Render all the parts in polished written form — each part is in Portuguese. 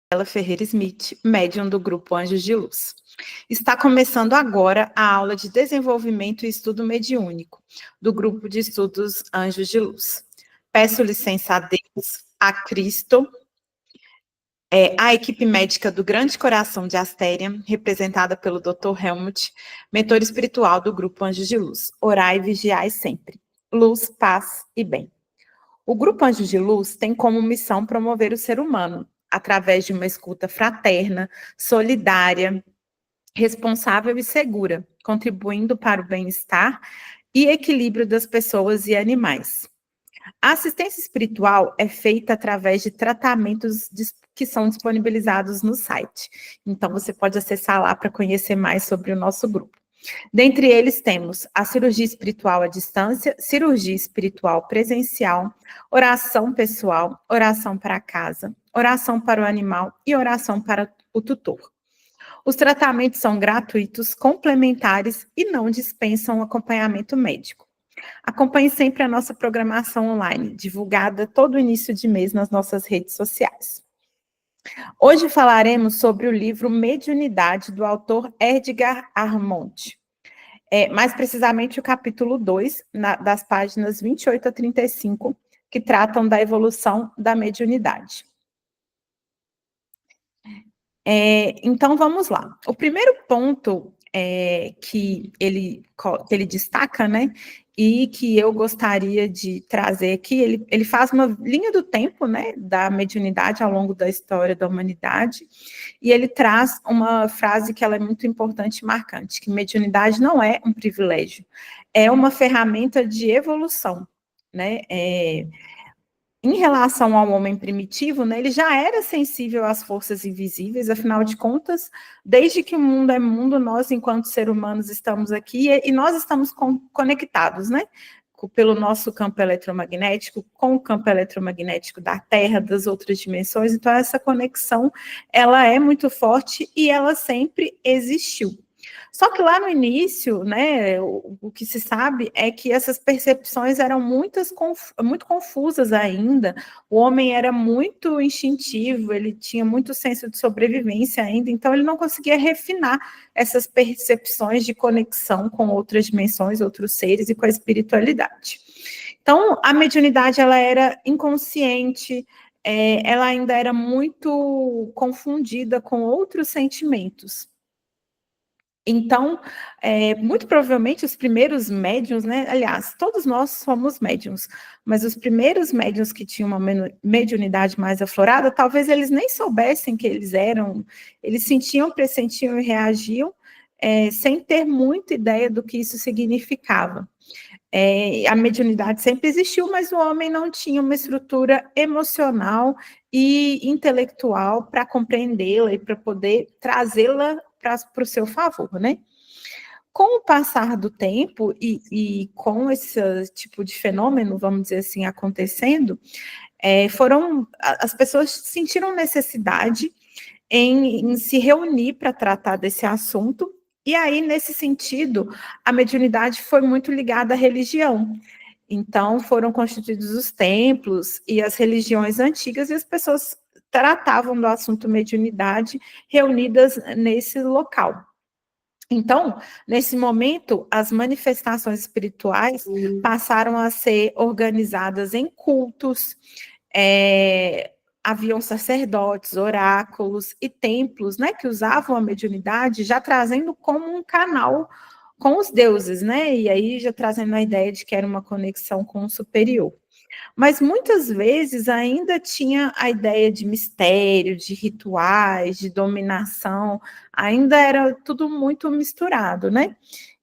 Ela Ferreira Smith, médium do Grupo Anjos de Luz. Está começando agora a aula de desenvolvimento e estudo mediúnico do Grupo de Estudos Anjos de Luz. Peço licença a Deus, a Cristo, a equipe médica do Grande Coração de Astéria, representada pelo Dr. Helmut, mentor espiritual do Grupo Anjos de Luz. Orai e vigiai sempre. Luz, paz e bem. O Grupo Anjos de Luz tem como missão promover o ser humano, através de uma escuta fraterna, solidária, responsável e segura, contribuindo para o bem-estar e equilíbrio das pessoas e animais. A assistência espiritual é feita através de tratamentos que são disponibilizados no site. Então, você pode acessar lá para conhecer mais sobre o nosso grupo. Dentre eles temos a cirurgia espiritual à distância, cirurgia espiritual presencial, oração pessoal, oração para casa, oração para o animal e oração para o tutor. Os tratamentos são gratuitos, complementares e não dispensam acompanhamento médico. Acompanhe sempre a nossa programação online, divulgada todo início de mês nas nossas redes sociais. Hoje falaremos sobre o livro Mediunidade, do autor Edgar Armond. Mais precisamente o capítulo 2, das páginas 28 a 35, que tratam da evolução da mediunidade. Então, vamos lá. O primeiro ponto que ele destaca, né, e que eu gostaria de trazer aqui, ele faz uma linha do tempo, né, da mediunidade ao longo da história da humanidade, e ele traz uma frase que ela é muito importante e marcante, que mediunidade não é um privilégio, é uma ferramenta de evolução, né, em relação ao homem primitivo, né, ele já era sensível às forças invisíveis, afinal de contas, desde que o mundo é mundo, nós, enquanto seres humanos, estamos aqui e nós estamos conectados, né, pelo nosso campo eletromagnético, com o campo eletromagnético da Terra, das outras dimensões. Então, essa conexão, ela é muito forte e ela sempre existiu. Só que lá no início, né, o que se sabe é que essas percepções eram muito confusas ainda, o homem era muito instintivo, ele tinha muito senso de sobrevivência ainda, então ele não conseguia refinar essas percepções de conexão com outras dimensões, outros seres e com a espiritualidade. Então, a mediunidade, ela era inconsciente, ela ainda era muito confundida com outros sentimentos. Então, muito provavelmente os primeiros médiuns, né, aliás, todos nós somos médiuns, mas os primeiros médiuns que tinham uma mediunidade mais aflorada, talvez eles nem soubessem que eles eram, eles sentiam, pressentiam e reagiam, sem ter muita ideia do que isso significava. A mediunidade sempre existiu, mas o homem não tinha uma estrutura emocional e intelectual para compreendê-la e para poder trazê-la para o seu favor, né? Com o passar do tempo e com esse tipo de fenômeno, vamos dizer assim, acontecendo, as pessoas sentiram necessidade em se reunir para tratar desse assunto, e aí, nesse sentido, a mediunidade foi muito ligada à religião. Então, foram constituídos os templos e as religiões antigas, e as pessoas tratavam do assunto mediunidade reunidas nesse local. Então, nesse momento, as manifestações espirituais passaram a ser organizadas em cultos, haviam sacerdotes, oráculos e templos, né, que usavam a mediunidade, já trazendo como um canal com os deuses, né, e aí já trazendo a ideia de que era uma conexão com o superior. Mas muitas vezes ainda tinha a ideia de mistério, de rituais, de dominação, ainda era tudo muito misturado, né?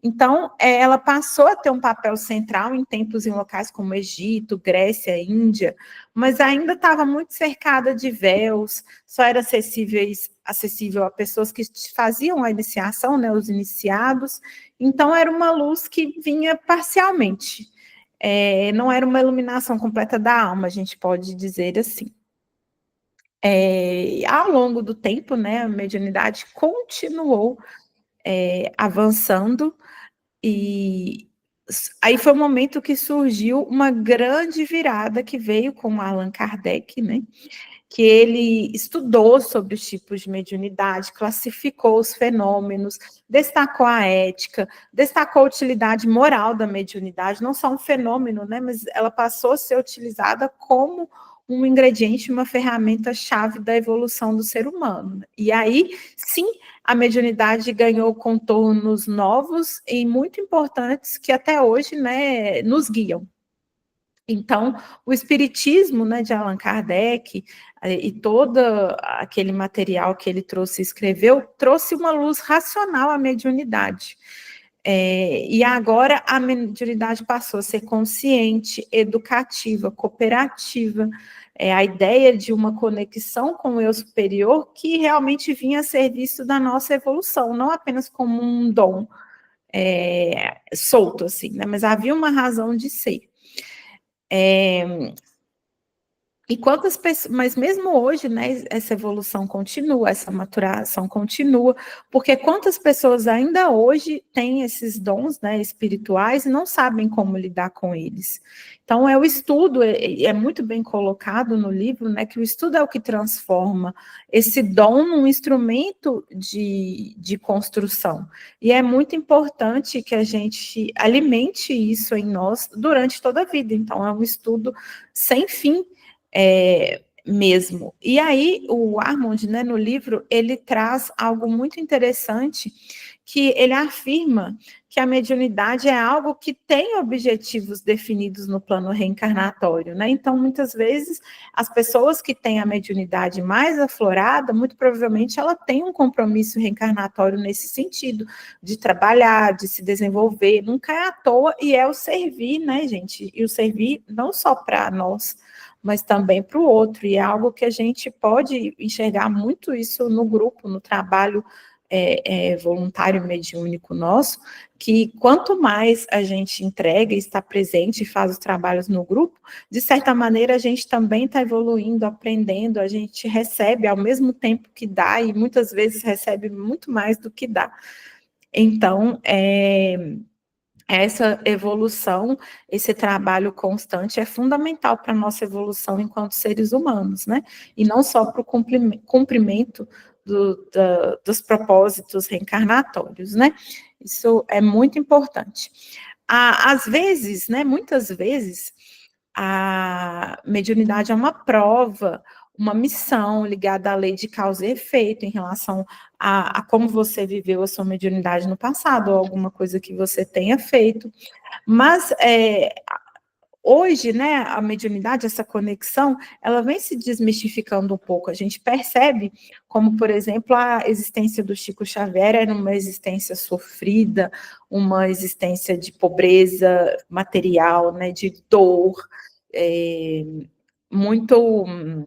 Então, ela passou a ter um papel central em templos em locais como Egito, Grécia, Índia, mas ainda estava muito cercada de véus, só era acessível a pessoas que faziam a iniciação, né, os iniciados, então era uma luz que vinha parcialmente. Não era uma iluminação completa da alma, a gente pode dizer assim. Ao longo do tempo, né, a mediunidade continuou avançando, e aí foi o momento que surgiu uma grande virada que veio com Allan Kardec, né? Que ele estudou sobre os tipos de mediunidade, classificou os fenômenos, destacou a ética, destacou a utilidade moral da mediunidade, não só um fenômeno, né, mas ela passou a ser utilizada como um ingrediente, uma ferramenta-chave da evolução do ser humano. E aí, sim, a mediunidade ganhou contornos novos e muito importantes que até hoje, né, nos guiam. Então, o espiritismo, né, de Allan Kardec e todo aquele material que ele trouxe e escreveu, trouxe uma luz racional à mediunidade. E agora a mediunidade passou a ser consciente, educativa, cooperativa, a ideia de uma conexão com o eu superior que realmente vinha a serviço da nossa evolução, não apenas como um dom solto, assim, né, mas havia uma razão de ser. E quantas pessoas, mas mesmo hoje, né, essa evolução continua, essa maturação continua, porque quantas pessoas ainda hoje têm esses dons, né, espirituais e não sabem como lidar com eles. Então, o estudo, é muito bem colocado no livro, né, que o estudo é o que transforma esse dom num instrumento de construção. E é muito importante que a gente alimente isso em nós durante toda a vida. Então, é um estudo sem fim, mesmo. E aí, o Armand, né, no livro, ele traz algo muito interessante, que ele afirma que a mediunidade é algo que tem objetivos definidos no plano reencarnatório, né? Então, muitas vezes, as pessoas que têm a mediunidade mais aflorada, muito provavelmente ela tem um compromisso reencarnatório nesse sentido, de trabalhar, de se desenvolver, nunca é à toa, e é o servir, né, gente? E o servir não só para nós, mas também para o outro, e é algo que a gente pode enxergar muito isso no grupo, no trabalho voluntário mediúnico nosso, que quanto mais a gente entrega e está presente e faz os trabalhos no grupo, de certa maneira a gente também está evoluindo, aprendendo, a gente recebe ao mesmo tempo que dá, e muitas vezes recebe muito mais do que dá. Então, essa evolução, esse trabalho constante é fundamental para a nossa evolução enquanto seres humanos, né? E não só para o cumprimento dos propósitos reencarnatórios, né? Isso é muito importante. Às vezes, né, muitas vezes, a mediunidade é uma prova, uma missão ligada à lei de causa e efeito em relação a como você viveu a sua mediunidade no passado, ou alguma coisa que você tenha feito. Mas hoje, né, a mediunidade, essa conexão, ela vem se desmistificando um pouco. A gente percebe como, por exemplo, a existência do Chico Xavier era uma existência sofrida, uma existência de pobreza material, né, de dor, muito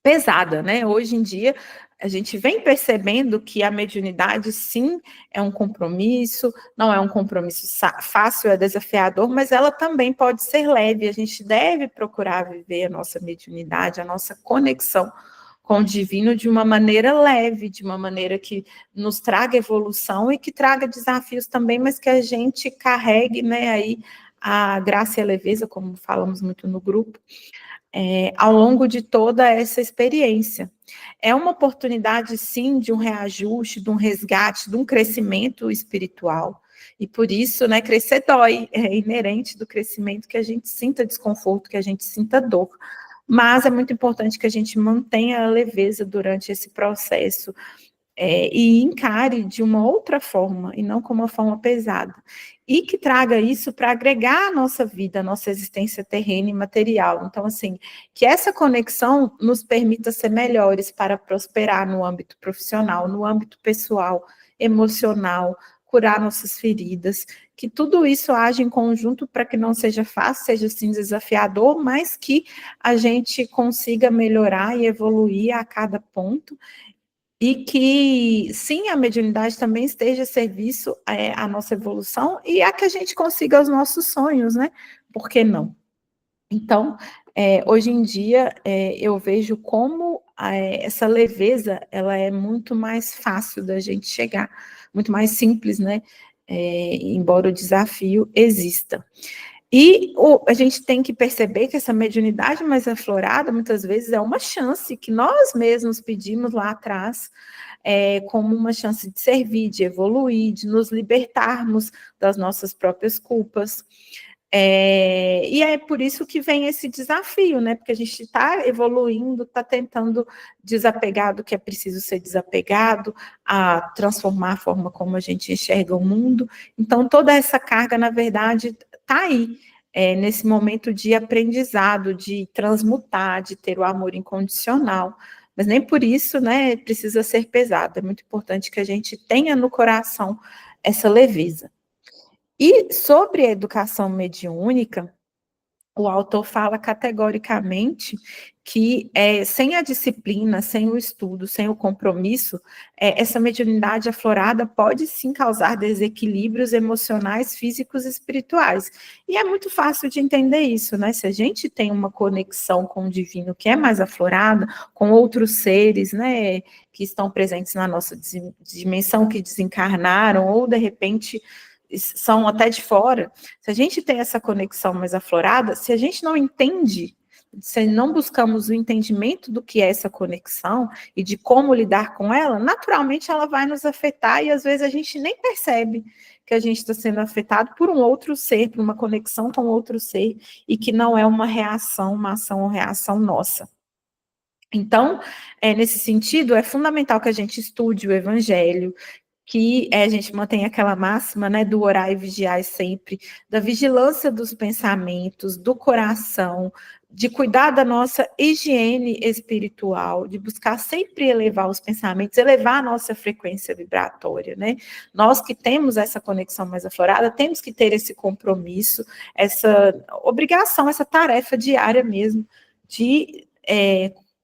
pesada, né? Hoje em dia, a gente vem percebendo que a mediunidade, sim, é um compromisso, não é um compromisso fácil, é desafiador, mas ela também pode ser leve. A gente deve procurar viver a nossa mediunidade, a nossa conexão com o divino de uma maneira leve, de uma maneira que nos traga evolução e que traga desafios também, mas que a gente carregue, né, aí a graça e a leveza, como falamos muito no grupo, ao longo de toda essa experiência. É uma oportunidade, sim, de um reajuste, de um resgate, de um crescimento espiritual. E por isso, né, crescer dói, é inerente do crescimento que a gente sinta desconforto, que a gente sinta dor. Mas é muito importante que a gente mantenha a leveza durante esse processo, e encare de uma outra forma, e não como uma forma pesada. E que traga isso para agregar a nossa vida, a nossa existência terrena e material. Então, assim, que essa conexão nos permita ser melhores para prosperar no âmbito profissional, no âmbito pessoal, emocional, curar nossas feridas, que tudo isso age em conjunto para que não seja fácil, seja sim desafiador, mas que a gente consiga melhorar e evoluir a cada ponto, e que, sim, a mediunidade também esteja a serviço à nossa evolução e a que a gente consiga os nossos sonhos, né? Por que não? Então, hoje em dia, eu vejo como essa leveza, ela é muito mais fácil da gente chegar, muito mais simples, né? embora o desafio exista. E a gente tem que perceber que essa mediunidade mais aflorada, muitas vezes, é uma chance que nós mesmos pedimos lá atrás, como uma chance de servir, de evoluir, de nos libertarmos das nossas próprias culpas. E é por isso que vem esse desafio, né? Porque a gente está evoluindo, está tentando desapegar do que é preciso ser desapegado, a transformar a forma como a gente enxerga o mundo. Então, toda essa carga, na verdade, está aí, nesse momento de aprendizado, de transmutar, de ter o amor incondicional. Mas nem por isso, né, precisa ser pesado. É muito importante que a gente tenha no coração essa leveza. E sobre a educação mediúnica, o autor fala categoricamente que sem a disciplina, sem o estudo, sem o compromisso, essa mediunidade aflorada pode sim causar desequilíbrios emocionais, físicos e espirituais. E é muito fácil de entender isso, né? Se a gente tem uma conexão com o divino que é mais aflorada, com outros seres, né, que estão presentes na nossa dimensão, que desencarnaram, ou de repente são até de fora, se a gente tem essa conexão mais aflorada, se a gente não entende, se não buscamos o entendimento do que é essa conexão e de como lidar com ela, naturalmente ela vai nos afetar e às vezes a gente nem percebe que a gente está sendo afetado por um outro ser, por uma conexão com outro ser, e que não é uma reação, uma ação ou reação nossa. Então, nesse sentido, é fundamental que a gente estude o Evangelho, que a gente mantém aquela máxima, né, do orar e vigiar sempre, da vigilância dos pensamentos, do coração, de cuidar da nossa higiene espiritual, de buscar sempre elevar os pensamentos, elevar a nossa frequência vibratória, né? Nós que temos essa conexão mais aflorada, temos que ter esse compromisso, essa obrigação, essa tarefa diária mesmo, de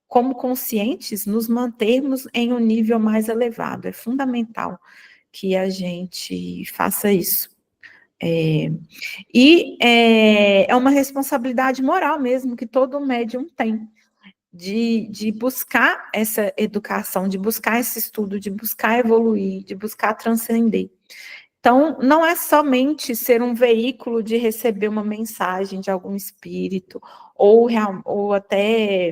como conscientes, nos mantermos em um nível mais elevado. É fundamental que a gente faça isso. É uma responsabilidade moral mesmo que todo médium tem, de buscar essa educação, de buscar esse estudo, de buscar evoluir, de buscar transcender. Então, não é somente ser um veículo de receber uma mensagem de algum espírito, ou até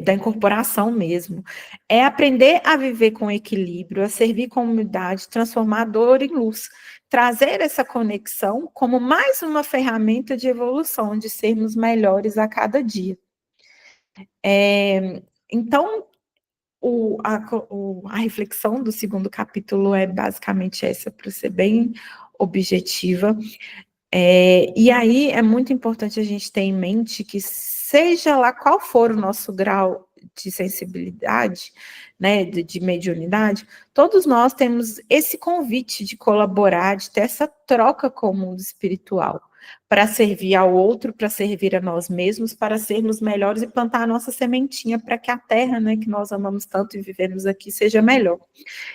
da incorporação mesmo. É aprender a viver com equilíbrio, a servir com humildade, transformar a dor em luz, trazer essa conexão como mais uma ferramenta de evolução, de sermos melhores a cada dia. Então, a reflexão do segundo capítulo é basicamente essa, para ser bem objetiva. E aí é muito importante a gente ter em mente que, seja lá qual for o nosso grau de sensibilidade, né, de mediunidade, todos nós temos esse convite de colaborar, de ter essa troca com o mundo espiritual, para servir ao outro, para servir a nós mesmos, para sermos melhores e plantar a nossa sementinha para que a terra, né, que nós amamos tanto e vivemos aqui, seja melhor.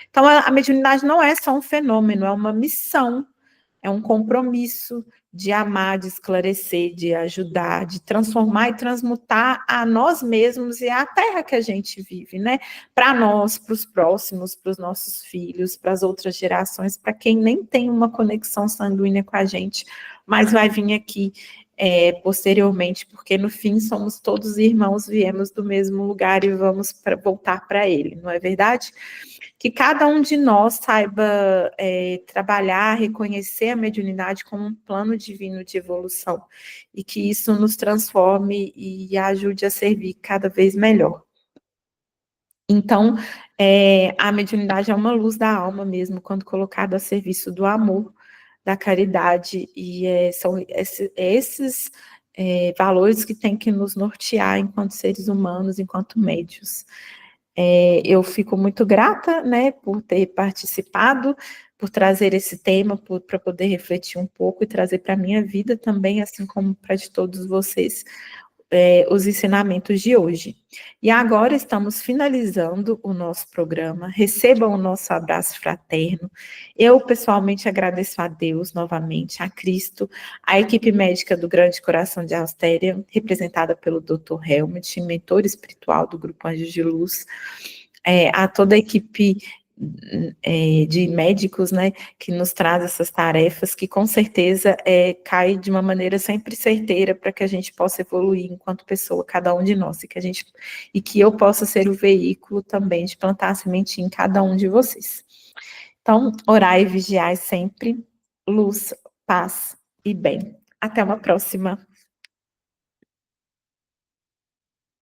Então, a mediunidade não é só um fenômeno, é uma missão, é um compromisso de amar, de esclarecer, de ajudar, de transformar e transmutar a nós mesmos e a terra que a gente vive, né? Para nós, para os próximos, para os nossos filhos, para as outras gerações, para quem nem tem uma conexão sanguínea com a gente, mas vai vir aqui posteriormente, porque no fim somos todos irmãos, viemos do mesmo lugar e vamos voltar para ele, não é verdade? Que cada um de nós saiba trabalhar, reconhecer a mediunidade como um plano divino de evolução, e que isso nos transforme e ajude a servir cada vez melhor. Então, a mediunidade é uma luz da alma mesmo, quando colocada a serviço do amor, da caridade, e são esses valores que têm que nos nortear enquanto seres humanos, enquanto médios. Eu fico muito grata, né, por ter participado, por trazer esse tema, para poder refletir um pouco e trazer para a minha vida também, assim como para de todos vocês, os ensinamentos de hoje. E agora estamos finalizando o nosso programa. Recebam o nosso abraço fraterno. Eu, pessoalmente, agradeço a Deus novamente, a Cristo, a equipe médica do Grande Coração de Austéria, representada pelo Dr. Helmut, mentor espiritual do Grupo Anjos de Luz, a toda a equipe de médicos, né, que nos traz essas tarefas, que com certeza cai de uma maneira sempre certeira para que a gente possa evoluir enquanto pessoa, cada um de nós, e que eu possa ser o veículo também de plantar a sementinha em cada um de vocês. Então, orai e vigiai sempre, luz, paz e bem. Até uma próxima.